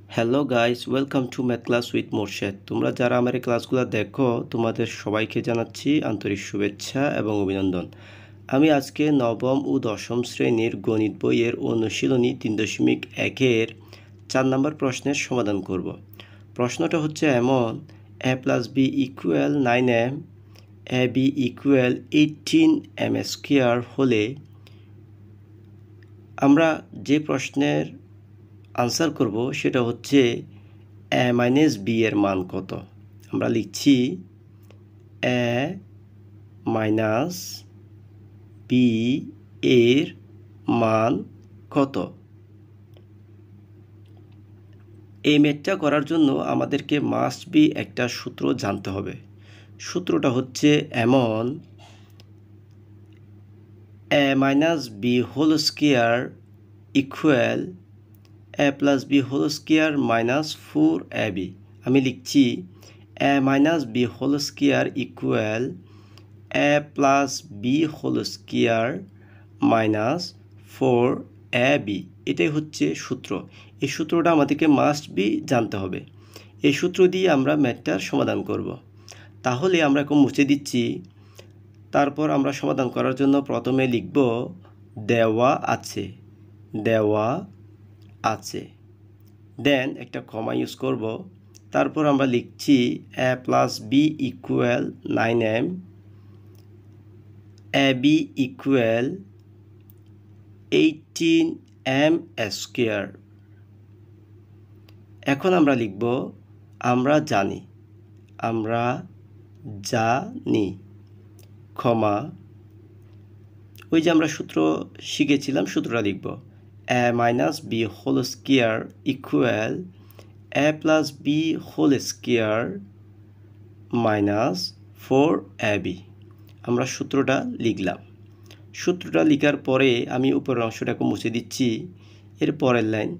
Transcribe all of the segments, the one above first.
Hello guys, welcome to math class with Morshed. তোমরা যারা আমার এই ক্লাসগুলো দেখো তোমাদের সবাইকে জানাচ্ছি আন্তরিক শুভেচ্ছা এবং অভিনন্দন। আমি আজকে নবম ও দশম শ্রেণীর গণিত বইয়ের অনুশীলনী 3.1-এর 4 নম্বর প্রশ্নের সমাধান করব। প্রশ্নটা হচ্ছে এমন: a + b = 9m, ab = 18m square হলে আমরা যে প্রশ্নের আনসার করব সেটা হচ্ছে a - b এর মান কত। আমরা লিখছি a - b এর মান কত। এই ম্যাথটা করার জন্য আমাদেরকে মাস্ট বি একটা সূত্র জানতে হবে। সূত্রটা হচ্ছে এমন: a - b whole square equal a + b whole square - 4ab। আমি লিখছি a - b whole square equal a + b whole square - 4ab। এটাই হচ্ছে সূত্র। এই সূত্রটা আমাদেরকে মাস্ট বি জানতে হবে। এই সূত্র দিয়ে আমরা ম্যাথটার সমাধান করব। তাহলে আমরা এখন মুছে দিচ্ছি। তারপর আমরা সমাধান করার জন্য প্রথমে লিখব দেওয়া আছে, দেওয়া আছে, দেন একটা কমা ইউজ করব। তারপর আমরা লিখছি a + b equal 9m, ab equal 18m square. এখন আমরা লিখব আমরা জানি, আমরা জানি, কমা, ওই যে আমরা সূত্র শিখেছিলাম সূত্রটা লিখব a - b whole square equal a + b whole square - 4ab। আমরা সূত্রটা লিখলাম। সূত্রটা লেখার পরে আমি উপরের অংশটাকে মুছে দিচ্ছি। এর পরের লাইন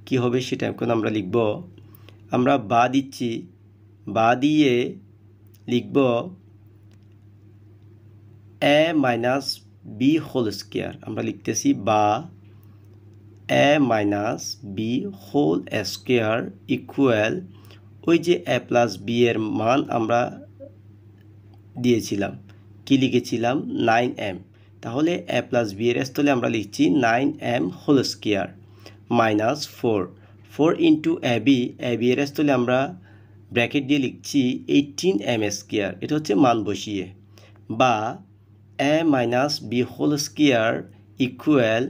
কি হবে সেটা এখন আমরা লিখব। আমরা বা দিচ্ছি, বা দিয়ে লিখব a - b হোল স্কয়ার। আমরা লিখতেছি বা a - b whole square equal ওই যে a + b এর মান আমরা দিয়েছিলাম, কি লিখেছিলাম 9m। তাহলে a + b এর স্থলে আমরা লিখছি 9m whole square -4 4 into ab, ab এর স্থলে আমরা ব্র্যাকেট দিয়ে লিখছি 18m স্কয়ার। এটা হচ্ছে মান বসিয়ে। বা a - b whole square equal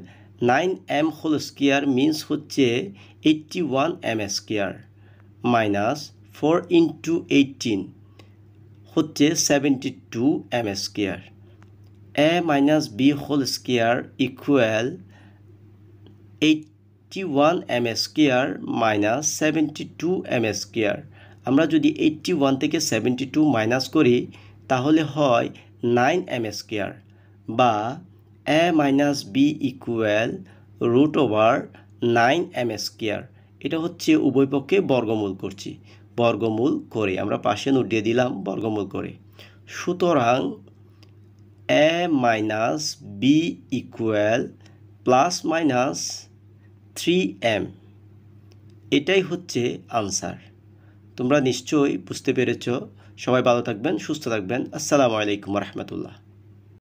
9m whole square means হচ্ছে 81m স্কয়ার -4 ইন্টু 18 হচ্ছে 72m square. a - b whole square equal 81m square - 72m square. আমরা যদি 81 থেকে 72 মাইনাস করি তাহলে হয় 9m স্কয়ার। বা a - b equal √9m square. এটা হচ্ছে উভয় পক্ষে বর্গমূল করছি, বর্গমূল করে আমরা পাশে নোট দিয়ে দিলাম বর্গমূল করে। সুতরাং a - b ইকুয়াল ±3m। এটাই হচ্ছে আনসার। তোমরা নিশ্চয়ই বুঝতে পেরেছ। সবাই ভালো থাকবেন, সুস্থ থাকবেন। আসসালামু আলাইকুম রহমতুল্লাহ।